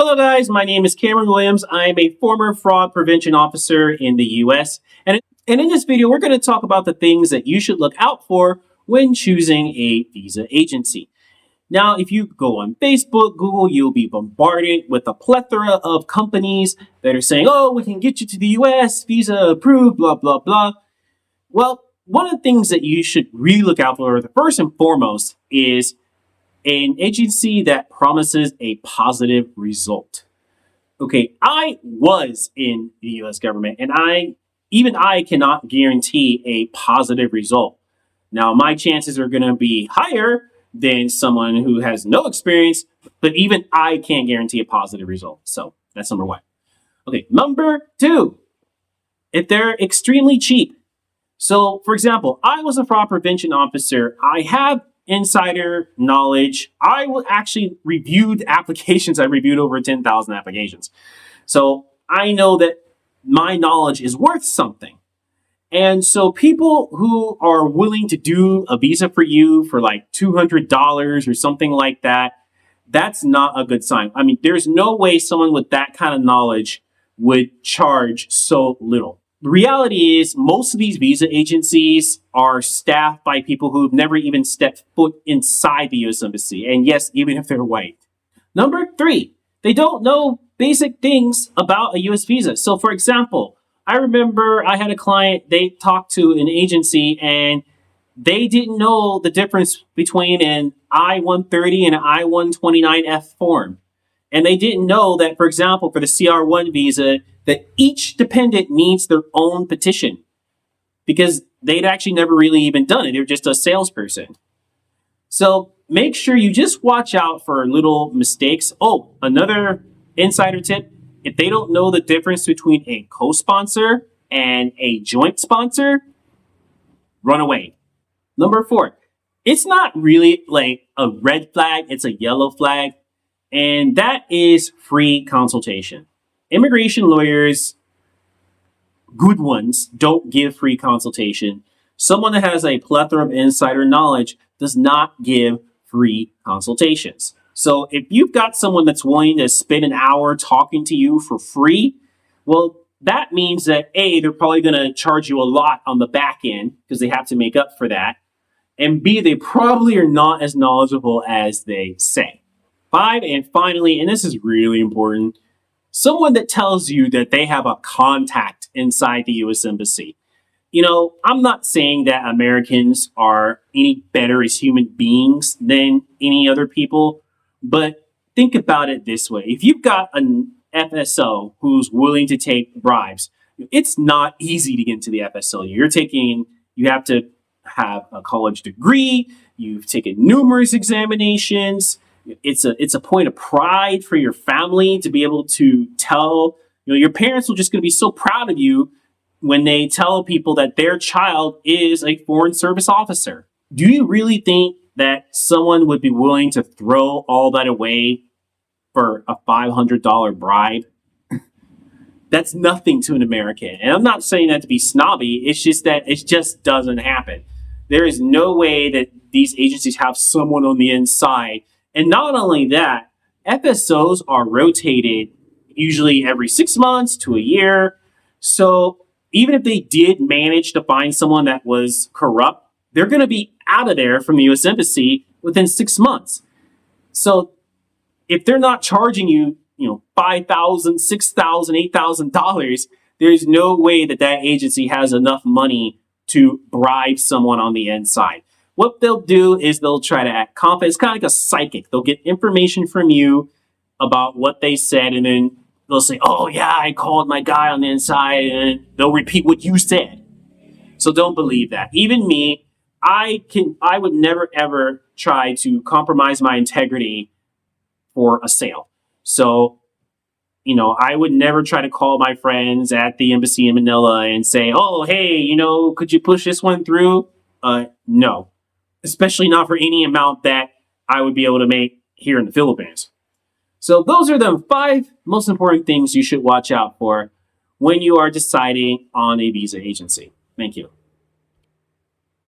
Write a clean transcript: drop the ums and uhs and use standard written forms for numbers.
Hello guys, my name is Cameron Williams. I am a former fraud prevention officer in the US. And in this video, we're going to talk about the things that you should look out for when choosing a visa agency. Now, if you go on Facebook, Google, you'll be bombarded with a plethora of companies that are saying, oh, we can get you to the US, visa approved, blah, blah, blah. Well, one of the things that you should really look out for, the first and foremost, is an agency that promises a positive result. Okay, I was in the US government and even I cannot guarantee a positive result. Now, my chances are going to be higher than someone who has no experience, but even I can't guarantee a positive result. So that's number one. Okay, number two, if they're extremely cheap. So, for example, I was a fraud prevention officer. I have insider knowledge. I actually reviewed applications. I reviewed over 10,000 applications. So I know that my knowledge is worth something. And so people who are willing to do a visa for you for like $200 or something like that, that's not a good sign. I mean, there's no way someone with that kind of knowledge would charge so little. The reality is most of these visa agencies are staffed by people who've never even stepped foot inside the US Embassy. And yes, even if they're white. Number three, they don't know basic things about a US visa. So for example, I remember I had a client, they talked to an agency and they didn't know the difference between an I-130 and an I-129F form. And they didn't know that, for example, for the CR1 visa, that each dependent needs their own petition because they'd actually never really even done it. They're just a salesperson. So make sure you just watch out for little mistakes. Oh, another insider tip. If they don't know the difference between a co-sponsor and a joint sponsor, run away. Number four, it's not really like a red flag. It's a yellow flag. And that is free consultation. Immigration lawyers, good ones, don't give free consultation. Someone that has a plethora of insider knowledge does not give free consultations. So if you've got someone that's willing to spend an hour talking to you for free, well, that means that A, they're probably going to charge you a lot on the back end because they have to make up for that. And B, they probably are not as knowledgeable as they say. Five, and finally, and this is really important, someone that tells you that they have a contact inside the US Embassy. You know, I'm not saying that Americans are any better as human beings than any other people, but think about it this way. If you've got an FSO who's willing to take bribes, it's not easy to get into the FSO. You have to have a college degree, you've taken numerous examinations. It's a point of pride for your family to be able to tell, your parents are just going to be so proud of you when they tell people that their child is a foreign service officer. Do you really think that someone would be willing to throw all that away for a $500 bribe? That's nothing to an American. And I'm not saying that to be snobby. It's just that it just doesn't happen. There is no way that these agencies have someone on the inside. And not only that, FSOs are rotated usually every 6 months to a year. So even if they did manage to find someone that was corrupt, they're going to be out of there from the US Embassy within 6 months. So if they're not charging you, $5,000, $6,000, $8,000, there's no way that that agency has enough money to bribe someone on the inside. What they'll do is they'll try to act confident. It's kind of like a psychic. They'll get information from you about what they said, and then they'll say, oh yeah, I called my guy on the inside, and they'll repeat what you said. So don't believe that. Even me, I would never ever try to compromise my integrity for a sale. So, I would never try to call my friends at the embassy in Manila and say, oh, hey, could you push this one through? No. Especially not for any amount that I would be able to make here in the Philippines. So those are the 5 most important things you should watch out for when you are deciding on a visa agency. Thank you.